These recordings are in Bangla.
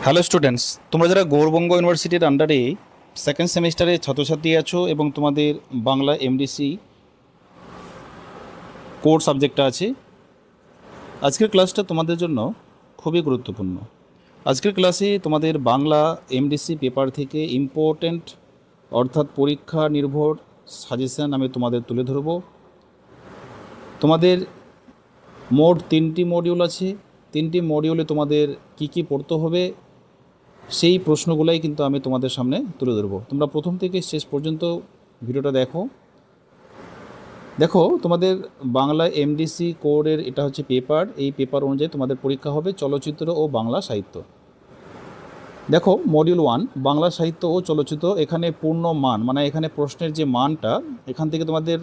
হ্যালো স্টুডেন্টস, তোমরা যারা গৌরবঙ্গ ইউনিভার্সিটির আন্ডারে সেকেন্ড সেমিস্টারে ছাত্রছাত্রী আছো এবং তোমাদের বাংলা এমডিসি কোর সাবজেক্টটা আছে, আজকের ক্লাসটা তোমাদের জন্য খুবই গুরুত্বপূর্ণ। আজকের ক্লাসে তোমাদের বাংলা এমডিসি পেপার থেকে ইম্পর্ট্যান্ট অর্থাৎ পরীক্ষা নির্ভর সাজেশান আমি তোমাদের তুলে ধরব। তোমাদের মোট 3টি মডিউল আছে। 3টি মডিউলে তোমাদের কি পড়তে হবে সেই প্রশ্নগুলাই কিন্তু আমি তোমাদের সামনে তুলে ধরবো। তোমরা প্রথম থেকে শেষ পর্যন্ত ভিডিওটা দেখো তোমাদের বাংলা এমডিসি কোরের এটা হচ্ছে পেপার। এই পেপার অনুযায়ী তোমাদের পরীক্ষা হবে চলচ্চিত্র ও বাংলা সাহিত্য। দেখো মডিউল 1 বাংলা সাহিত্য ও চলচ্চিত্র, এখানে পূর্ণ মান মানে এখানে প্রশ্নের যে মানটা, এখান থেকে তোমাদের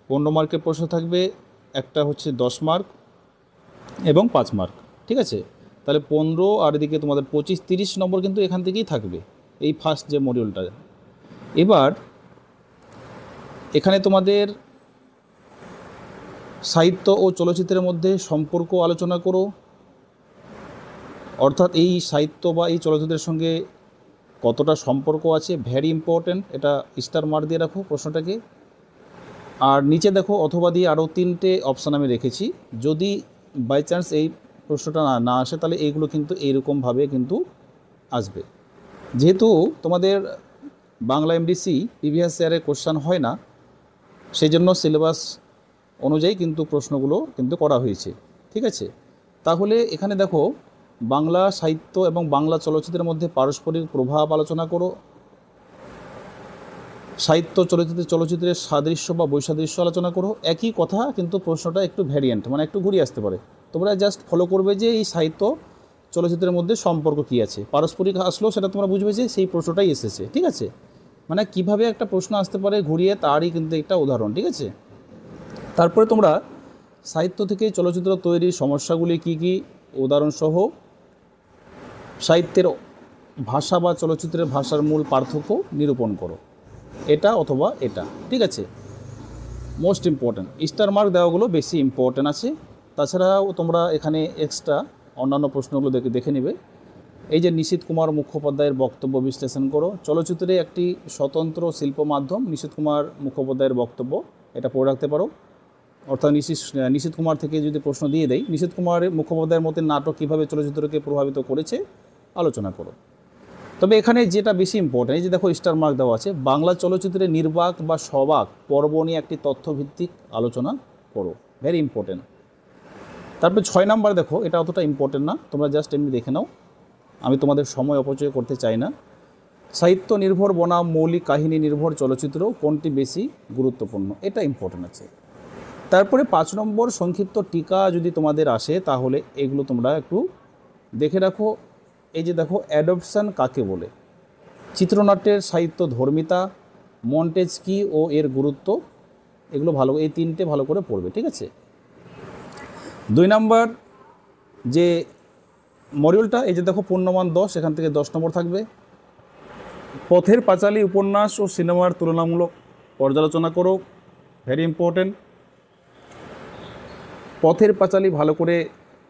15 মার্কের প্রশ্ন থাকবে, একটা হচ্ছে 10 মার্ক এবং 5 মার্ক। ঠিক আছে, তাহলে 15 আর এদিকে তোমাদের 25-30 নম্বর কিন্তু এখান থেকেই থাকবে এই ফার্স্ট যে মডিউলটা। এবার এখানে তোমাদের সাহিত্য ও চলচ্চিত্রের মধ্যে সম্পর্ক আলোচনা করো, অর্থাৎ এই সাহিত্য বা এই চলচ্চিত্রের সঙ্গে কতটা সম্পর্ক আছে, ভ্যারি ইম্পর্ট্যান্ট। এটা স্টার মার্ক দিয়ে রাখো প্রশ্নটাকে। আর নিচে দেখো অথবা দিয়ে আরও 3টে অপশান আমি রেখেছি, যদি বাই চান্স এই প্রশ্নটা না আসে তাহলে এইগুলো কিন্তু এইরকমভাবে কিন্তু আসবে। যেহেতু তোমাদের বাংলা এমডিসি প্রিভিয়াস ইয়ারে কোশ্চেন হয় না, সেই জন্য সিলেবাস অনুযায়ী কিন্তু প্রশ্নগুলো কিন্তু করা হয়েছে। ঠিক আছে, তাহলে এখানে দেখো বাংলা সাহিত্য এবং বাংলা চলচ্চিত্রের মধ্যে পারস্পরিক প্রভাব আলোচনা করো। সাহিত্য চলচ্চিত্রের সাদৃশ্য বা বৈসাদৃশ্য আলোচনা করো। একই কথা কিন্তু প্রশ্নটা একটু ভ্যারিয়েন্ট মানে একটু ঘুরিয়ে আসতে পারে। তোমরা জাস্ট ফলো করবে যে এই সাহিত্য চলচ্চিত্রের মধ্যে সম্পর্ক কী আছে, পারস্পরিক আসলেও সেটা তোমরা বুঝবে যে সেই প্রশ্নটাই এসেছে। ঠিক আছে, মানে কিভাবে একটা প্রশ্ন আসতে পারে ঘুরিয়ে, তারই কিন্তু একটা উদাহরণ। ঠিক আছে, তারপরে তোমরা সাহিত্য থেকে চলচ্চিত্র তৈরির সমস্যাগুলি কী কী উদাহরণসহ সাহিত্যের ভাষা বা চলচ্চিত্রের ভাষার মূল পার্থক্য নিরূপণ করো, এটা অথবা এটা। ঠিক আছে, মোস্ট ইম্পর্ট্যান্ট স্টার মার্ক দেওয়াগুলো বেশি ইম্পর্ট্যান্ট আছে। তাছাড়াও তোমরা এখানে এক্সট্রা অন্যান্য প্রশ্নগুলো দেখে নেবে। এই যে নিশীথ কুমার মুখোপাধ্যায়ের বক্তব্য বিশ্লেষণ করো, চলচ্চিত্রে একটি স্বতন্ত্র শিল্প মাধ্যম নিশীথ কুমার মুখোপাধ্যায়ের বক্তব্য, এটা পড়ে রাখতে পারো। অর্থাৎ নিশীথ কুমার থেকে যদি প্রশ্ন দিয়ে দেয়, নিশীথ কুমার মুখোপাধ্যায়ের মতে নাটক কীভাবে চলচ্চিত্রকে প্রভাবিত করেছে আলোচনা করো। তবে এখানে যেটা বেশি ইম্পর্টেন্ট, এই যে দেখো স্টার মার্ক দেওয়া আছে, বাংলা চলচ্চিত্রে নির্বাক বা সবাক পর্ব নিয়ে একটি তথ্যভিত্তিক আলোচনা করো, ভেরি ইম্পর্টেন্ট। তারপর 6 নাম্বার দেখো, এটা অতটা ইম্পর্টেন্ট না, তোমরা জাস্ট এমনি দেখে নাও, আমি তোমাদের সময় অপচয় করতে চাই না। সাহিত্য নির্ভর বনাম মৌলিক কাহিনী নির্ভর চলচ্চিত্র কোনটি বেশি গুরুত্বপূর্ণ, এটা ইম্পর্টেন্ট আছে। তারপরে 5 নম্বর সংক্ষিপ্ত টিকা যদি তোমাদের আসে তাহলে এগুলো তোমরা একটু দেখে রাখো। এই যে দেখো অ্যাডপশন কাকে বলে, চিত্রনাট্যের সাহিত্য ধর্মিতা, মন্টেজ কী ও এর গুরুত্ব, এগুলো ভালো, এই 3টে ভালো করে পড়বে। ঠিক আছে, 2 নম্বর যে মডিউলটা, এই যে দেখো পূর্ণমান 10, এখান থেকে 10 নম্বর থাকবে। পথের পাঁচালী উপন্যাস ও সিনেমার তুলনামূলক পর্যালোচনা করো, ভেরি ইম্পর্টেন্ট। পথের পাঁচালী ভালো করে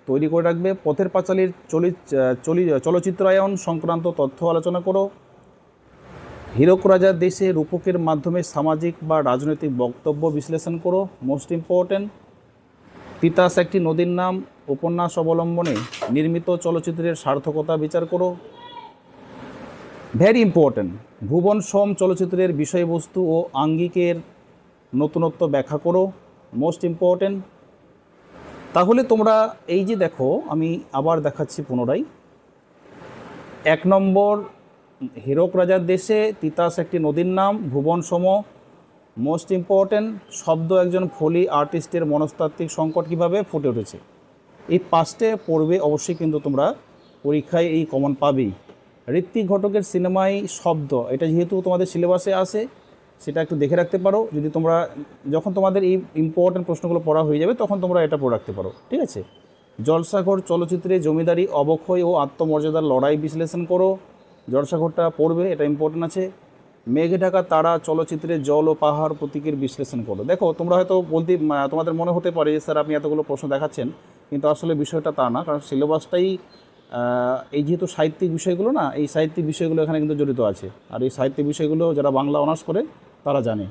তৈরি করে রাখবে। পথের পাঁচালীর চলচ্চিত্রায়ন সংক্রান্ত তথ্য আলোচনা করো। হীরক রাজার দেশে রূপকের মাধ্যমে সামাজিক বা রাজনৈতিক বক্তব্য বিশ্লেষণ করো, মোস্ট ইম্পর্টেন্ট। তিতাস একটি নদীর নাম উপন্যাস অবলম্বনে নির্মিত চলচ্চিত্রের সার্থকতা বিচার করো, ভেরি ইম্পর্টেন্ট। ভুবন সোম চলচ্চিত্রের বিষয়বস্তু ও আঙ্গিকের নতুনত্ব ব্যাখ্যা করো, মোস্ট ইম্পর্টেন্ট। তাহলে তোমরা এই যে দেখো, আমি আবার দেখাচ্ছি পুনরায়। 1 নম্বর হীরক রাজার দেশে, তিতাস একটি নদীর নাম, ভুবন সোম, মোস্ট ইম্পর্টেন্ট। শব্দ একজন ফলি আর্টিস্টের মনস্তাত্ত্বিক সংকট কীভাবে ফুটে উঠেছে, এই 5টে পড়বে অবশ্যই, কিন্তু তোমরা পরীক্ষায় এই কমন পাবেই। ঋত্বিক ঘটকের সিনেমায় শব্দ, এটা যেহেতু তোমাদের সিলেবাসে আসে সেটা একটু দেখে রাখতে পারো। যদি তোমরা যখন তোমাদের এই ইম্পর্টেন্ট প্রশ্নগুলো পড়া হয়ে যাবে তখন তোমরা এটা পড়ে রাখতে পারো। ঠিক আছে, জলসাঘর চলচ্চিত্রে জমিদারি অবক্ষয় ও আত্মমর্যাদার লড়াই বিশ্লেষণ করো, জলসাঘরটা পড়বে, এটা ইম্পর্টেন্ট আছে। মেঘে ঢাকা তারা চলচ্চিত্রে জল ও পাহাড় প্রতীকের বিশ্লেষণ করো। দেখো তোমরা হয়তো তোমাদের মনে হতে পারে যে স্যার আপনি এতগুলো প্রশ্ন দেখাচ্ছেন, কিন্তু আসলে বিষয়টা তা না, কারণ সিলেবাসটাই এই যেহেতু সাহিত্যিক বিষয়গুলো না, এই সাহিত্যিক বিষয়গুলো এখানে কিন্তু জড়িত আছে, আর এই সাহিত্যিক বিষয়গুলো যারা বাংলা অনার্স করে তারা জানে।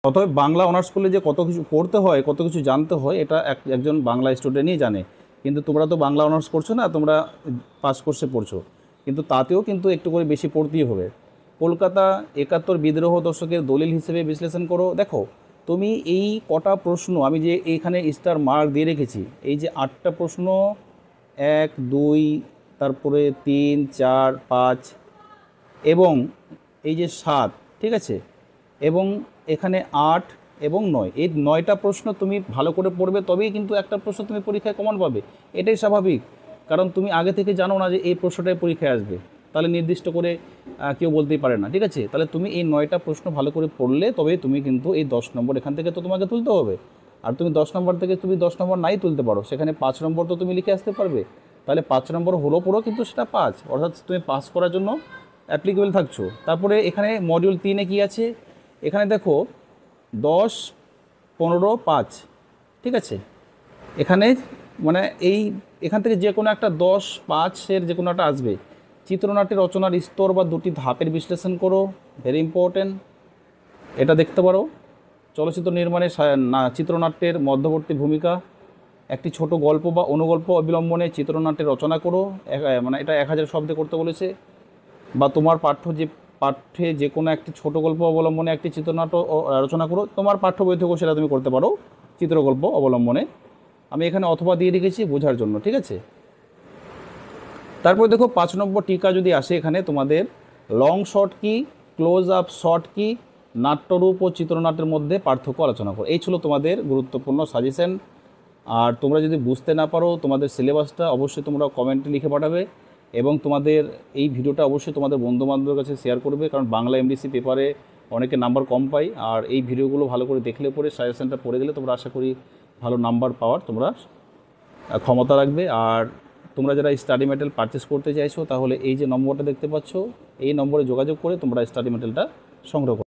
অতএব বাংলা অনার্স করলে যে কত কিছু পড়তে হয়, কত কিছু জানতে হয়, এটা একজন বাংলা স্টুডেন্টই জানে। কিন্তু তোমরা তো বাংলা অনার্স করছো না, তোমরা পাস কোর্সে পড়ছো, কিন্তু তাতেও কিন্তু একটু করে বেশি পড়তেই হবে। কলকাতা 71 বিদ্রোহ দশকের দলিল হিসেবে বিশ্লেষণ করো। দেখো তুমি এই কটা প্রশ্ন আমি যে এইখানে স্টার মার্ক দিয়ে রেখেছি, এই যে 8টা প্রশ্ন, 1 2 তারপরে 3 4 5 এবং এই যে 7, ঠিক আছে, এবং এখানে 8 এবং 9, এই 9টা প্রশ্ন তুমি ভালো করে পড়বে, তবেই কিন্তু একটা প্রশ্ন তুমি পরীক্ষায় কমন পাবে। এটাই স্বাভাবিক, কারণ তুমি আগে থেকে জানো না যে এই প্রশ্নটাই পরীক্ষায় আসবে, তাহলে নির্দিষ্ট করে কেউ বলতেই পারে না, ঠিক আছে। তাহলে তুমি এই 9টা প্রশ্ন ভালো করে পড়লে তবেই তুমি কিন্তু এই 10 নম্বর এখান থেকে তো তোমাকে তুলতে হবে। আর তুমি 10 নম্বর থেকে তুমি 10 নম্বর নাই তুলতে পারো, সেখানে 5 নম্বর তো তুমি লিখে আসতে পারবে। তাহলে 5 নম্বর হলো পড়ো, কিন্তু সেটা 5, অর্থাৎ তুমি পাস করার জন্য অ্যাপ্লিকেবল থাকছো। তারপরে এখানে মডিউল 3-এ কী আছে, এখানে দেখো 10 15 5, ঠিক আছে। এখানে মানে এখান থেকে যে কোনো একটা 10 5-এর যে কোনো একটা আসবে। চিত্রনাট্যের রচনার স্তর বা দুটি ধাপের বিশ্লেষণ করো, ভেরি ইম্পর্টেন্ট, এটা দেখতে পারো। চলচ্চিত্র নির্মাণে চিত্রনাট্যের মধ্যবর্তী ভূমিকা, একটি ছোট গল্প বা অনুগল্প অবলম্বনে চিত্রনাট্যের রচনা করো, মানে এটা 1000 শব্দে করতে বলেছে। বা তোমার পাঠ্যে যে কোনো একটি ছোট গল্প অবলম্বনে একটি চিত্রনাট্য রচনা করো। তোমার পাঠ্য বই থেকেও সেটা তুমি করতে পারো, চিত্রগল্প অবলম্বনে। আমি এখানে অথবা দিয়ে রেখেছি বোঝার জন্য, ঠিক আছে। তারপর দেখো 5 নম্বর টিকা যদি আসে, এখানে তোমাদের লং শট কি, ক্লোজ আপ শট কি, নাট্যরূপ ও চিত্রনাট্যের মধ্যে পার্থক্য আলোচনা করো। এই ছিল তোমাদের গুরুত্বপূর্ণ সাজেশন। আর তোমরা যদি বুঝতে না পারো, তোমাদের সিলেবাসটা অবশ্যই তোমরা কমেন্টে লিখে পাঠাবে, এবং তোমাদের এই ভিডিওটা অবশ্যই তোমাদের বন্ধুবান্ধবের কাছে শেয়ার করবে, কারণ বাংলা এমডিসি পেপারে অনেকে নাম্বার কম পায়। আর এই ভিডিওগুলো ভালো করে দেখলে পরে সাজেশনটা পড়ে গেলে তোমরা আশা করি ভালো নাম্বার পাওয়ার তোমরা ক্ষমতা রাখবে। আর তোমরা যারা স্টাডি মেটেরিয়াল পারচেস করতে চাইছো, তাহলে এই যে নম্বরটা দেখতে পাচ্ছ, এই নম্বরে যোগাযোগ করে তোমরা স্টাডি মেটেরিয়ালটা সংগ্রহ করো।